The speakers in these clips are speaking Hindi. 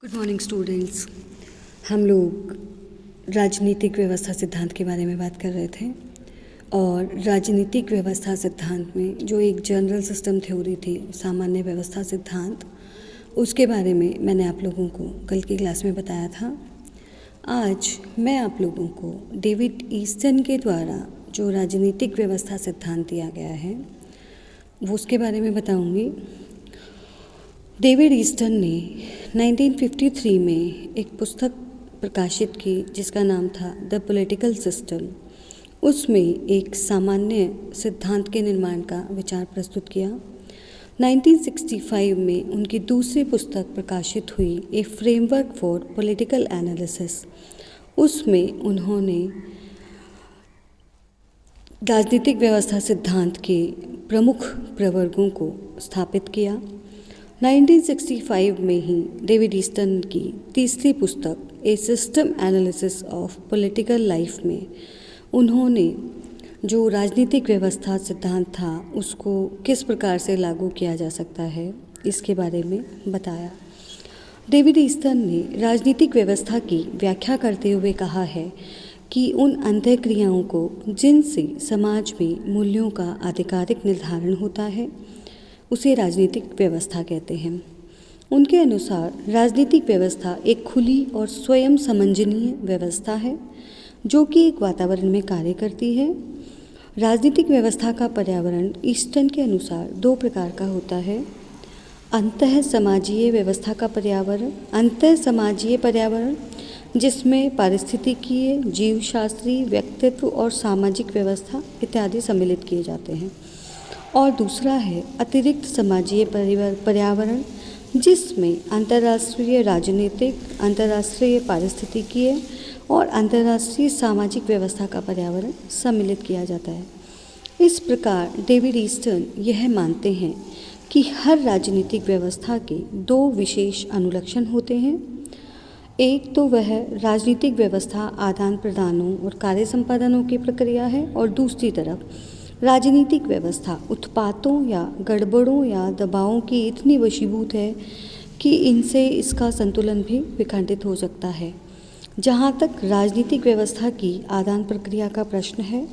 Good morning students. हम लोग राजनीतिक व्यवस्था सिद्धांत के बारे में बात कर रहे थे और राजनीतिक व्यवस्था सिद्धांत में जो एक जनरल सिस्टम थ्योरी थी, सामान्य व्यवस्था सिद्धांत, उसके बारे में मैंने आप लोगों को कल की क्लास में बताया था। आज मैं आप लोगों को डेविड ईस्टन के द्वारा जो राजनीतिक व्यवस्था सिद्धांत दिया गया है वो उसके बारे में बताऊंगी। डेविड ईस्टन ने 1953 में एक पुस्तक प्रकाशित की जिसका नाम था द पॉलिटिकल सिस्टम। उसमें एक सामान्य सिद्धांत के निर्माण का विचार प्रस्तुत किया। 1965 में उनकी दूसरी पुस्तक प्रकाशित हुई ए फ्रेमवर्क फॉर पॉलिटिकल एनालिसिस। उसमें उन्होंने राजनीतिक व्यवस्था सिद्धांत के प्रमुख प्रवर्गों को स्थापित किया। 1965 में ही डेविड ईस्टन की तीसरी पुस्तक a system analysis of political life में उन्होंने जो राजनीतिक व्यवस्था सिद्धांत था उसको किस प्रकार से लागू किया जा सकता है इसके बारे में बताया। डेविड ईस्टन ने राजनीतिक व्यवस्था की व्याख्या करते हुए कहा है कि उन अंतःक्रियाओं को जिनसे समाज में मूल्यों का आधिकारिक निर्धारण होता है उसे राजनीतिक व्यवस्था कहते हैं। उनके अनुसार राजनीतिक व्यवस्था एक खुली और स्वयं समंजनीय व्यवस्था है जो कि एक वातावरण में कार्य करती है। राजनीतिक व्यवस्था का पर्यावरण ईस्टन के अनुसार दो प्रकार का होता है। अंतः समाजीय व्यवस्था का पर्यावरण, अंतः समाजीय पर्यावरण जिसमें पारिस्थितिकीय, जीवशास्त्री, व्यक्तित्व और सामाजिक व्यवस्था इत्यादि सम्मिलित किए जाते हैं, और दूसरा है अतिरिक्त समाजीय पर्यावरण जिसमें अंतर्राष्ट्रीय राजनीतिक, अंतर्राष्ट्रीय पारिस्थितिकीय और अंतर्राष्ट्रीय सामाजिक व्यवस्था का पर्यावरण सम्मिलित किया जाता है। इस प्रकार डेविड ईस्टन यह मानते हैं कि हर राजनीतिक व्यवस्था के दो विशेष अनुलक्षण होते हैं। एक तो वह राजनीतिक व्यवस्था आदान प्रदानों और कार्य संपादनों की प्रक्रिया है और दूसरी तरफ राजनीतिक व्यवस्था उत्पातों या गड़बड़ों या दबावों की इतनी वशीभूत है कि इनसे इसका संतुलन भी विखंडित हो सकता है। जहाँ तक राजनीतिक व्यवस्था की आदान प्रक्रिया का प्रश्न है,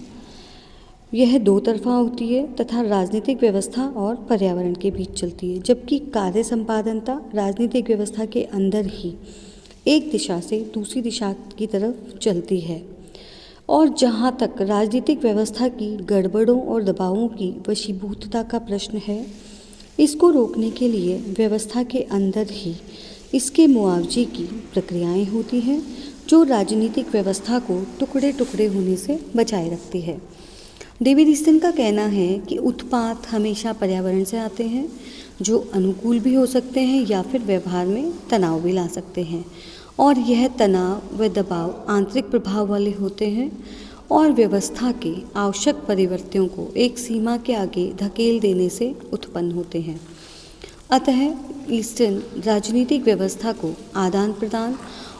यह दो तरफा होती है तथा राजनीतिक व्यवस्था और पर्यावरण के बीच चलती है, जबकि कार्य संपादनता राजनीतिक व्यवस्था के अंदर ही एक दिशा से दूसरी दिशा की तरफ चलती है। और जहाँ तक राजनीतिक व्यवस्था की गड़बड़ों और दबावों की वशीभूतता का प्रश्न है, इसको रोकने के लिए व्यवस्था के अंदर ही इसके मुआवजे की प्रक्रियाएं होती हैं जो राजनीतिक व्यवस्था को टुकड़े टुकड़े होने से बचाए रखती है। डेविड ईस्टन का कहना है कि उत्पात हमेशा पर्यावरण से आते हैं जो अनुकूल भी हो सकते हैं या फिर व्यवहार में तनाव भी ला सकते हैं, और यह तनाव व दबाव आंतरिक प्रभाव वाले होते हैं और व्यवस्था के आवश्यक परिवर्तनों को एक सीमा के आगे धकेल देने से उत्पन्न होते हैं। अतः ईस्टन राजनीतिक व्यवस्था को आदान प्रदान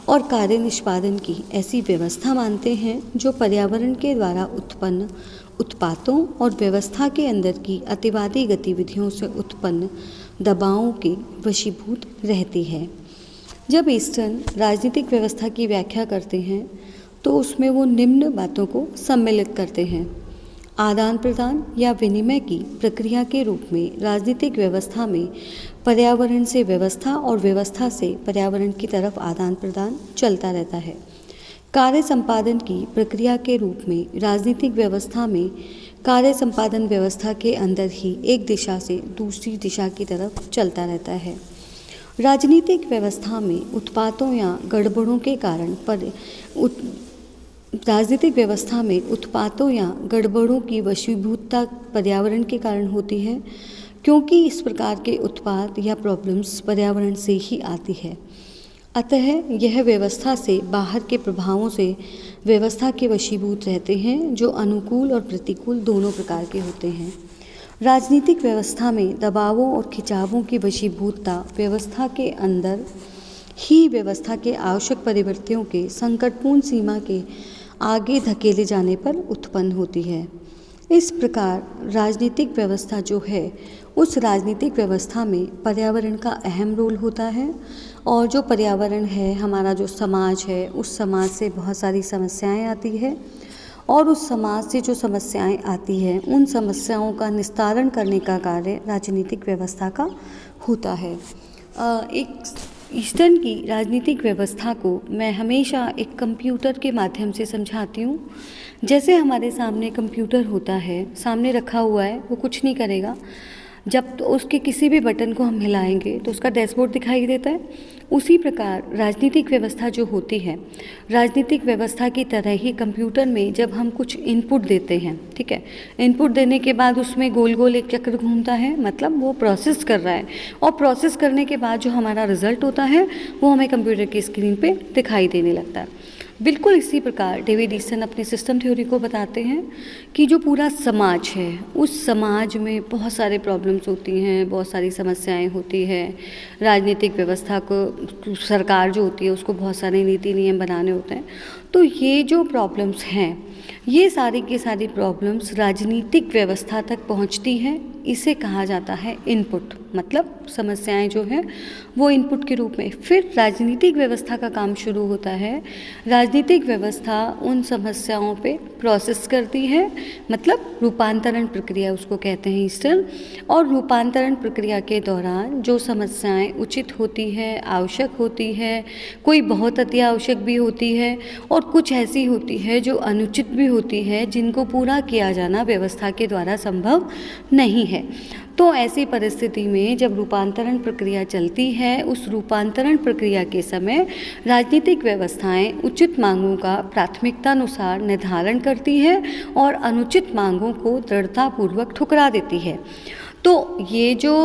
और कार्य निष्पादन की ऐसी व्यवस्था मानते हैं जो पर्यावरण के द्वारा उत्पन्न उत्पातों और व्यवस्था के अंदर की अतिवादी गतिविधियों से उत्पन्न दबावों के वशीभूत रहती है। जब ईस्टन राजनीतिक व्यवस्था की व्याख्या करते हैं तो उसमें वो निम्न बातों को सम्मिलित करते हैं। आदान प्रदान या विनिमय की प्रक्रिया के रूप में राजनीतिक व्यवस्था में पर्यावरण से व्यवस्था और व्यवस्था से पर्यावरण की तरफ आदान प्रदान चलता रहता है। कार्य संपादन की प्रक्रिया के रूप में राजनीतिक व्यवस्था में कार्य संपादन व्यवस्था के अंदर ही एक दिशा से दूसरी दिशा की तरफ चलता रहता है। राजनीतिक व्यवस्था में उत्पातों या गड़बड़ों के कारण राजनीतिक व्यवस्था में उत्पातों या गड़बड़ों की वशीभूतता पर्यावरण के कारण होती है, क्योंकि इस प्रकार के उत्पाद या प्रॉब्लम्स पर्यावरण से ही आती है। अतः यह व्यवस्था से बाहर के प्रभावों से व्यवस्था के वशीभूत रहते हैं जो अनुकूल और प्रतिकूल दोनों प्रकार के होते हैं। राजनीतिक व्यवस्था में दबावों और खिंचावों की वशीभूतता व्यवस्था के अंदर ही व्यवस्था के आवश्यक परिवर्तनों के संकटपूर्ण सीमा के आगे धकेले जाने पर उत्पन्न होती है। इस प्रकार राजनीतिक व्यवस्था जो है, उस राजनीतिक व्यवस्था में पर्यावरण का अहम रोल होता है, और जो पर्यावरण है, हमारा जो समाज है, उस समाज से बहुत सारी समस्याएं आती है, और उस समाज से जो समस्याएं आती हैं, उन समस्याओं का निस्तारण करने का कार्य राजनीतिक व्यवस्था का होता है। एक ईस्टर्न की राजनीतिक व्यवस्था को मैं हमेशा एक कंप्यूटर के माध्यम से समझाती हूँ। जैसे हमारे सामने कंप्यूटर होता है, सामने रखा हुआ है, वो कुछ नहीं करेगा, जब तो उसके किसी भी बटन को हम हिलाएंगे तो उसका डैशबोर्ड दिखाई देता है। उसी प्रकार राजनीतिक व्यवस्था जो होती है, राजनीतिक व्यवस्था की तरह ही कंप्यूटर में जब हम कुछ इनपुट देते हैं, ठीक है, इनपुट देने के बाद उसमें गोल गोल एक चक्र घूमता है, मतलब वो प्रोसेस कर रहा है, और प्रोसेस करने के बाद जो हमारा रिजल्ट होता है वो हमें कंप्यूटर की स्क्रीन पे दिखाई देने लगता है। बिल्कुल इसी प्रकार डेविड ईस्टन अपनी सिस्टम थ्योरी को बताते हैं कि जो पूरा समाज है, उस समाज में बहुत सारे प्रॉब्लम्स होती हैं, बहुत सारी समस्याएं होती हैं। राजनीतिक व्यवस्था को, सरकार जो होती है उसको बहुत सारे नीति नियम बनाने होते हैं। तो ये जो प्रॉब्लम्स हैं, ये सारी की सारी प्रॉब्लम्स राजनीतिक व्यवस्था तक पहुंचती हैं। इसे कहा जाता है इनपुट, मतलब समस्याएं जो हैं वो इनपुट के रूप में। फिर राजनीतिक व्यवस्था का काम शुरू होता है। राजनीतिक व्यवस्था उन समस्याओं पे प्रोसेस करती है, मतलब रूपांतरण प्रक्रिया उसको कहते हैं ईस्टर्न। और रूपांतरण प्रक्रिया के दौरान जो समस्याएं उचित होती है, आवश्यक होती है, कोई बहुत अति आवश्यक भी होती है, और कुछ ऐसी होती है जो अनुचित भी होती है, जिनको पूरा किया जाना व्यवस्था के द्वारा संभव नहीं है। तो ऐसी परिस्थिति में जब रूपांतरण प्रक्रिया चलती है, उस रूपांतरण प्रक्रिया के समय राजनीतिक व्यवस्थाएं उचित मांगों का प्राथमिकतानुसार निर्धारण करती है और अनुचित मांगों को दृढ़तापूर्वक ठुकरा देती है। तो ये जो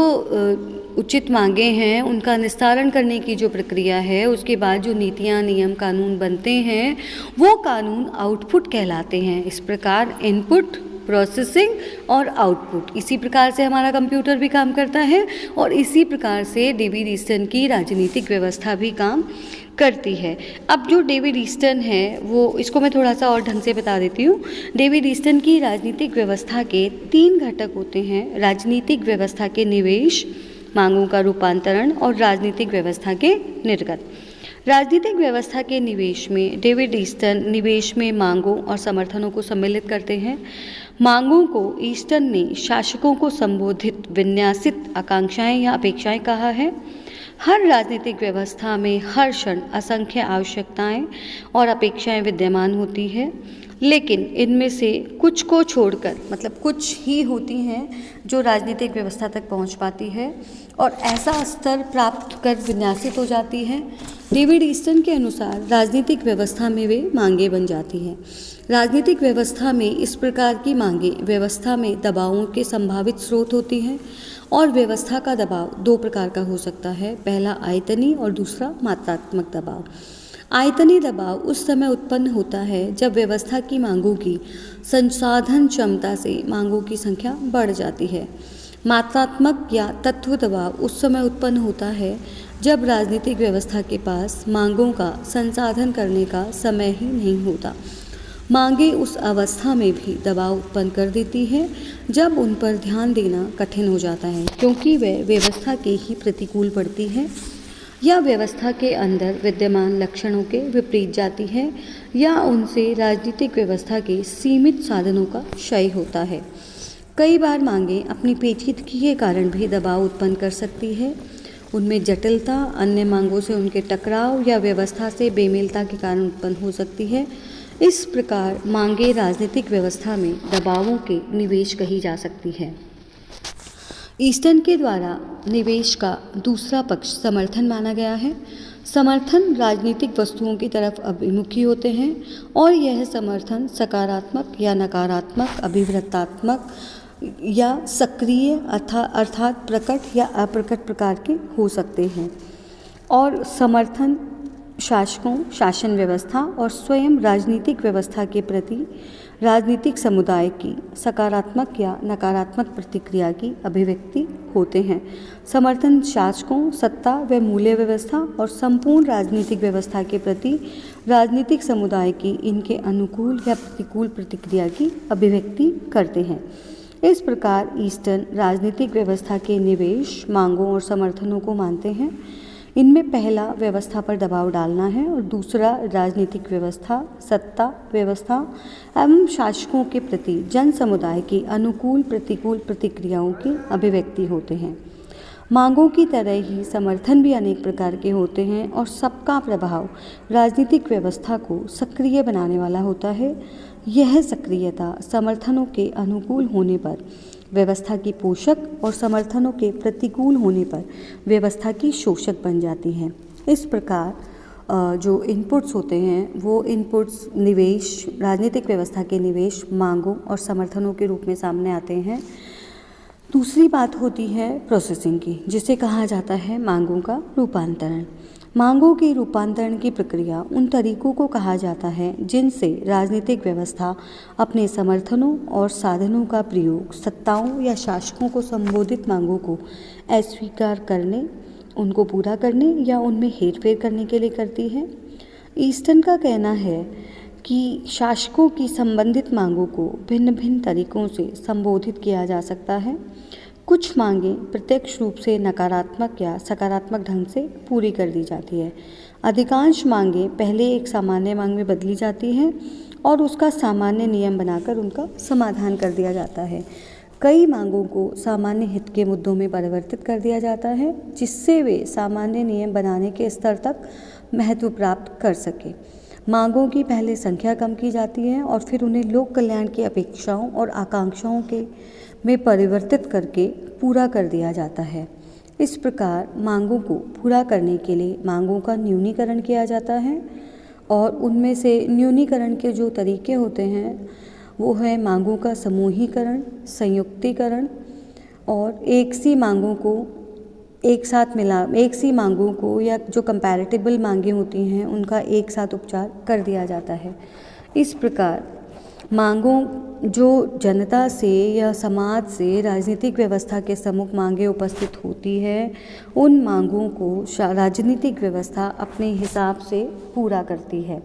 उचित मांगे हैं, उनका निस्तारण करने की जो प्रक्रिया है, उसके बाद जो नीतियाँ, नियम, कानून बनते हैं, वो कानून आउटपुट कहलाते हैं। इस प्रकार इनपुट, प्रोसेसिंग और आउटपुट, इसी प्रकार से हमारा कंप्यूटर भी काम करता है, और इसी प्रकार से डेविड ईस्टन की राजनीतिक व्यवस्था भी काम करती है। अब जो डेविड ईस्टन है, वो इसको मैं थोड़ा सा और ढंग से बता देती हूँ। डेविड ईस्टन की राजनीतिक व्यवस्था के 3 घटक होते हैं: राजनीतिक व्यवस्था के निवेश, मांगों का रूपांतरण और राजनीतिक व्यवस्था के निर्गत। राजनीतिक व्यवस्था के निवेश में डेविड ईस्टन निवेश में मांगों और समर्थनों को सम्मिलित करते हैं। मांगों को ईस्टन ने शासकों को संबोधित विन्यासित आकांक्षाएं या अपेक्षाएं कहा है। हर राजनीतिक व्यवस्था में हर क्षण असंख्य आवश्यकताएं और अपेक्षाएं विद्यमान होती है, लेकिन इनमें से कुछ को छोड़कर, मतलब कुछ ही होती हैं जो राजनीतिक व्यवस्था तक पहुंच पाती है और ऐसा स्तर प्राप्त कर विन्यासित हो जाती है। डेविड ईस्टन के अनुसार राजनीतिक व्यवस्था में वे मांगें बन जाती हैं। राजनीतिक व्यवस्था में इस प्रकार की मांगें व्यवस्था में दबावों के संभावित स्रोत होती हैं, और व्यवस्था का दबाव 2 प्रकार का हो सकता है, पहला आयतनी और दूसरा मात्रात्मक दबाव। आयतनी दबाव उस समय उत्पन्न होता है जब व्यवस्था की मांगों की संसाधन क्षमता से मांगों की संख्या बढ़ जाती है। मात्रात्मक या तत्व दबाव उस समय उत्पन्न होता है जब राजनीतिक व्यवस्था के पास मांगों का संसाधन करने का समय ही नहीं होता। मांगें उस अवस्था में भी दबाव उत्पन्न कर देती है जब उन पर ध्यान देना कठिन हो जाता है, क्योंकि वह व्यवस्था के ही प्रतिकूल पड़ती है, या व्यवस्था के अंदर विद्यमान लक्षणों के विपरीत जाती है, या उनसे राजनीतिक व्यवस्था के सीमित साधनों का क्षय होता है। कई बार मांगें अपनी पेचीदगी के कारण भी दबाव उत्पन्न कर सकती है। उनमें जटिलता, अन्य मांगों से उनके टकराव या व्यवस्था से बेमेलता के कारण उत्पन्न हो सकती है। इस प्रकार मांगें राजनीतिक व्यवस्था में दबावों के निवेश कही जा सकती है। ईस्टन के द्वारा निवेश का दूसरा पक्ष समर्थन माना गया है। समर्थन राजनीतिक वस्तुओं की तरफ अभिमुखी होते हैं, और यह समर्थन सकारात्मक या नकारात्मक, अभिवृत्तात्मक या सक्रिय अर्थात प्रकट या अप्रकट प्रकार के हो सकते हैं। और समर्थन शासकों, शासन व्यवस्था और स्वयं राजनीतिक व्यवस्था के प्रति राजनीतिक समुदाय की सकारात्मक या नकारात्मक प्रतिक्रिया की अभिव्यक्ति होते हैं। समर्थन शासकों, सत्ता व मूल्य व्यवस्था और संपूर्ण राजनीतिक व्यवस्था के प्रति राजनीतिक समुदाय की इनके अनुकूल या प्रतिकूल प्रतिक्रिया की अभिव्यक्ति करते हैं। इस प्रकार ईस्टर्न राजनीतिक व्यवस्था के निवेश, मांगों और समर्थनों को मानते हैं। इनमें पहला व्यवस्था पर दबाव डालना है और दूसरा राजनीतिक व्यवस्था, सत्ता व्यवस्था एवं शासकों के प्रति जन समुदाय की अनुकूल प्रतिकूल प्रतिक्रियाओं की अभिव्यक्ति होते हैं। मांगों की तरह ही समर्थन भी अनेक प्रकार के होते हैं और सबका प्रभाव राजनीतिक व्यवस्था को सक्रिय बनाने वाला होता है। यह सक्रियता समर्थनों के अनुकूल होने पर व्यवस्था की पोषक और समर्थनों के प्रतिकूल होने पर व्यवस्था की शोषक बन जाती है। इस प्रकार जो इनपुट्स होते हैं वो इनपुट्स निवेश, राजनीतिक व्यवस्था के निवेश, मांगों और समर्थनों के रूप में सामने आते हैं। दूसरी बात होती है प्रोसेसिंग की, जिसे कहा जाता है मांगों का रूपांतरण। मांगों के रूपांतरण की प्रक्रिया उन तरीकों को कहा जाता है जिनसे राजनीतिक व्यवस्था अपने समर्थनों और साधनों का प्रयोग सत्ताओं या शासकों को संबोधित मांगों को अस्वीकार करने, उनको पूरा करने या उनमें हेरफेर करने के लिए करती है। ईस्टर्न का कहना है कि शासकों की संबंधित मांगों को भिन्न भिन्न तरीकों से संबोधित किया जा सकता है। कुछ मांगें प्रत्यक्ष रूप से नकारात्मक या सकारात्मक ढंग से पूरी कर दी जाती है। अधिकांश मांगें पहले एक सामान्य मांग में बदली जाती हैं और उसका सामान्य नियम बनाकर उनका समाधान कर दिया जाता है। कई मांगों को सामान्य हित के मुद्दों में परिवर्तित कर दिया जाता है, जिससे वे सामान्य नियम बनाने के स्तर तक महत्व प्राप्त कर सके। मांगों की पहले संख्या कम की जाती है और फिर उन्हें लोक कल्याण की अपेक्षाओं और आकांक्षाओं के में परिवर्तित करके पूरा कर दिया जाता है। इस प्रकार मांगों को पूरा करने के लिए मांगों का न्यूनीकरण किया जाता है और उनमें से न्यूनीकरण के जो तरीके होते हैं वो है मांगों का समूहीकरण, संयुक्तीकरण और एक सी मांगों को या जो कंपैरेटिबल मांगें होती हैं उनका एक साथ उपचार कर दिया जाता है। इस प्रकार मांगों जो जनता से या समाज से राजनीतिक व्यवस्था के सम्मुख मांगें उपस्थित होती है, उन मांगों को राजनीतिक व्यवस्था अपने हिसाब से पूरा करती है।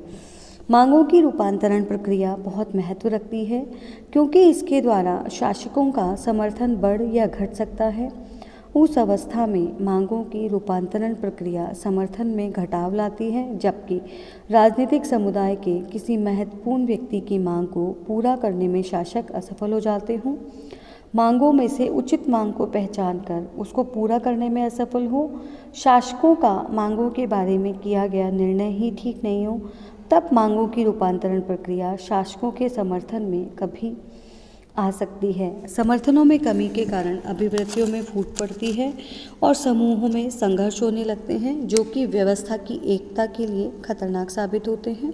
मांगों की रूपांतरण प्रक्रिया बहुत महत्व रखती है क्योंकि इसके द्वारा शासकों का समर्थन बढ़ या घट सकता है। उस अवस्था में मांगों की रूपांतरण प्रक्रिया समर्थन में घटाव लाती है, जबकि राजनीतिक समुदाय के किसी महत्वपूर्ण व्यक्ति की मांग को पूरा करने में शासक असफल हो जाते हों। मांगों में से उचित मांग को पहचान कर उसको पूरा करने में असफल हो, शासकों का मांगों के बारे में किया गया निर्णय ही ठीक नहीं हो, तब मांगों की रूपांतरण प्रक्रिया शासकों के समर्थन में कभी आ सकती है। समर्थनों में कमी के कारण अभिवृत्तियों में फूट पड़ती है और समूहों में संघर्ष होने लगते हैं, जो कि व्यवस्था की एकता के लिए खतरनाक साबित होते हैं।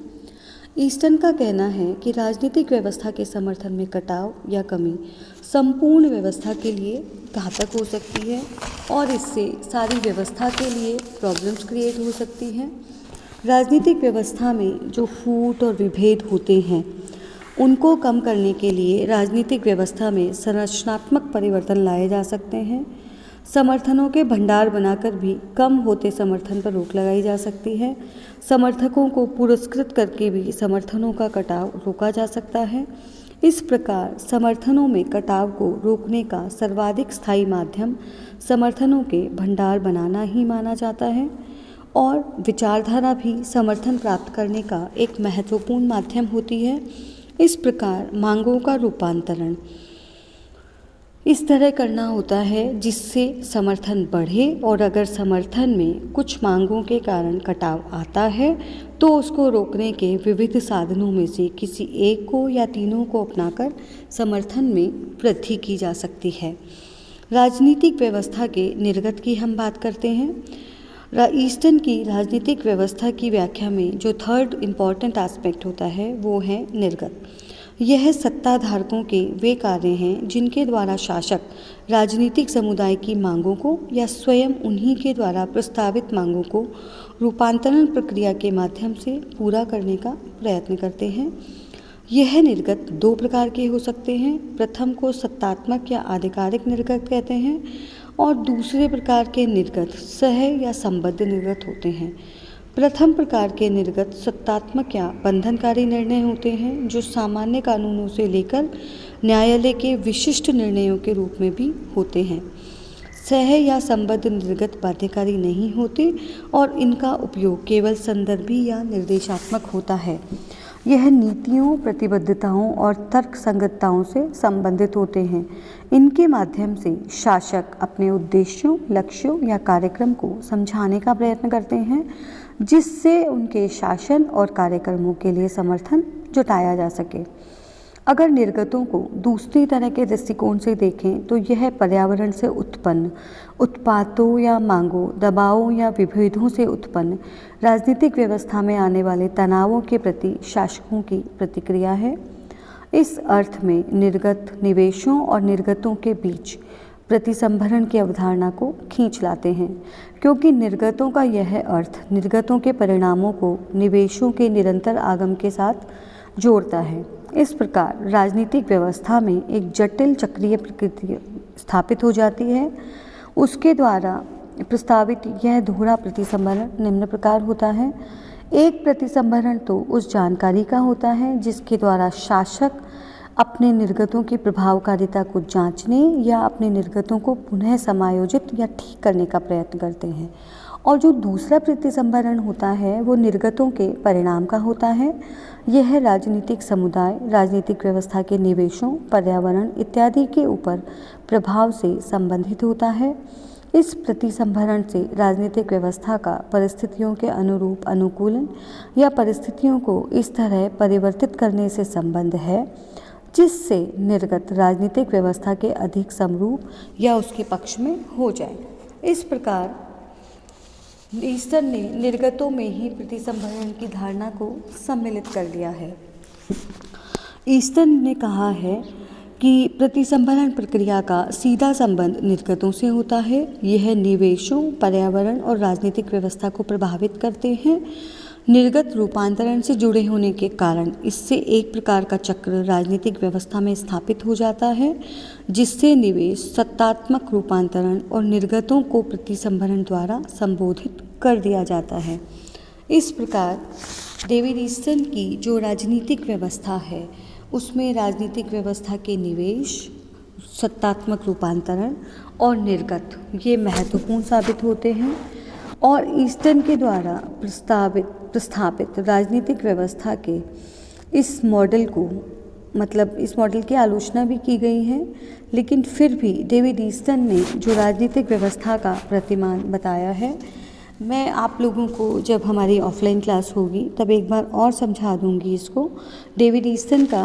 ईस्टर्न का कहना है कि राजनीतिक व्यवस्था के समर्थन में कटाव या कमी संपूर्ण व्यवस्था के लिए घातक हो सकती है और इससे सारी व्यवस्था के लिए प्रॉब्लम्स क्रिएट हो सकती हैं। राजनीतिक व्यवस्था में जो फूट और विभेद होते हैं उनको कम करने के लिए राजनीतिक व्यवस्था में संरचनात्मक परिवर्तन लाए जा सकते हैं। समर्थनों के भंडार बनाकर भी कम होते समर्थन पर रोक लगाई जा सकती है। समर्थकों को पुरस्कृत करके भी समर्थनों का कटाव रोका जा सकता है। इस प्रकार समर्थनों में कटाव को रोकने का सर्वाधिक स्थायी माध्यम समर्थनों के भंडार बनाना ही माना जाता है और विचारधारा भी समर्थन प्राप्त करने का एक महत्वपूर्ण माध्यम होती है। इस प्रकार मांगों का रूपांतरण इस तरह करना होता है जिससे समर्थन बढ़े और अगर समर्थन में कुछ मांगों के कारण कटाव आता है तो उसको रोकने के विविध साधनों में से किसी एक को या तीनों को अपनाकर समर्थन में वृद्धि की जा सकती है। राजनीतिक व्यवस्था के निर्गत की हम बात करते हैं। ईस्टर्न की राजनीतिक व्यवस्था की व्याख्या में जो थर्ड इम्पॉर्टेंट एस्पेक्ट होता है वो है निर्गत। यह सत्ता धारकों के वे कार्य हैं जिनके द्वारा शासक राजनीतिक समुदाय की मांगों को या स्वयं उन्हीं के द्वारा प्रस्तावित मांगों को रूपांतरण प्रक्रिया के माध्यम से पूरा करने का प्रयत्न करते हैं। यह निर्गत दो प्रकार के हो सकते हैं। प्रथम को सत्तात्मक या आधिकारिक निर्गत कहते हैं और दूसरे प्रकार के निर्गत सह या संबद्ध निर्गत होते हैं। प्रथम प्रकार के निर्गत सत्तात्मक या बंधनकारी निर्णय होते हैं जो सामान्य कानूनों से लेकर न्यायालय के विशिष्ट निर्णयों के रूप में भी होते हैं। सह या संबद्ध निर्गत बाध्यकारी नहीं होते और इनका उपयोग केवल संदर्भी या निर्देशात्मक होता है। यह नीतियों, प्रतिबद्धताओं और तर्क संगतताओं से संबंधित होते हैं। इनके माध्यम से शासक अपने उद्देश्यों, लक्ष्यों या कार्यक्रम को समझाने का प्रयत्न करते हैं जिससे उनके शासन और कार्यक्रमों के लिए समर्थन जुटाया जा सके। अगर निर्गतों को दूसरी तरह के दृष्टिकोण से देखें तो यह पर्यावरण से उत्पन्न उत्पातों या मांगों, दबावों या विभेदों से उत्पन्न राजनीतिक व्यवस्था में आने वाले तनावों के प्रति शासकों की प्रतिक्रिया है। इस अर्थ में निर्गत निवेशों और निर्गतों के बीच प्रतिसंभरण की अवधारणा को खींच लाते हैं, क्योंकि निर्गतों का यह अर्थ निर्गतों के परिणामों को निवेशों के निरंतर आगम के साथ जोड़ता है। इस प्रकार राजनीतिक व्यवस्था में एक जटिल चक्रीय प्रकृति स्थापित हो जाती है। उसके द्वारा प्रस्तावित यह दोहरा प्रतिसंभरण निम्न प्रकार होता है। एक प्रतिसंभरण तो उस जानकारी का होता है जिसके द्वारा शासक अपने निर्गतों की प्रभावकारिता को जांचने या अपने निर्गतों को पुनः समायोजित या ठीक करने का प्रयत्न करते हैं। और जो दूसरा प्रतिसंभरण होता है वो निर्गतों के परिणाम का होता है। यह राजनीतिक समुदाय, राजनीतिक व्यवस्था के निवेशों, पर्यावरण इत्यादि के ऊपर प्रभाव से संबंधित होता है। इस प्रतिसंभरण से राजनीतिक व्यवस्था का परिस्थितियों के अनुरूप अनुकूलन या परिस्थितियों को इस तरह परिवर्तित करने से संबंध है जिससे निर्गत राजनीतिक व्यवस्था के अधिक समरूप या उसके पक्ष में हो जाए। इस प्रकार ईस्टन ने निर्गतों में ही प्रतिसंभरण की धारणा को सम्मिलित कर लिया है। ईस्टन ने कहा है कि प्रतिसंभरण प्रक्रिया का सीधा संबंध निर्गतों से होता है। यह निवेशों, पर्यावरण और राजनीतिक व्यवस्था को प्रभावित करते हैं। निर्गत रूपांतरण से जुड़े होने के कारण इससे एक प्रकार का चक्र राजनीतिक व्यवस्था में स्थापित हो जाता है जिससे निवेश, सत्तात्मक रूपांतरण और निर्गतों को प्रतिसंभरण द्वारा संबोधित कर दिया जाता है। इस प्रकार डेविड ईस्टन की जो राजनीतिक व्यवस्था है उसमें राजनीतिक व्यवस्था के निवेश, सत्तात्मक रूपांतरण और निर्गत ये महत्वपूर्ण साबित होते हैं और ईस्टन के द्वारा प्रस्थापित राजनीतिक व्यवस्था के इस मॉडल की आलोचना भी की गई है। लेकिन फिर भी डेविड ईस्टन ने जो राजनीतिक व्यवस्था का प्रतिमान बताया है, मैं आप लोगों को जब हमारी ऑफलाइन क्लास होगी तब एक बार और समझा दूंगी इसको। डेविड ईस्टन का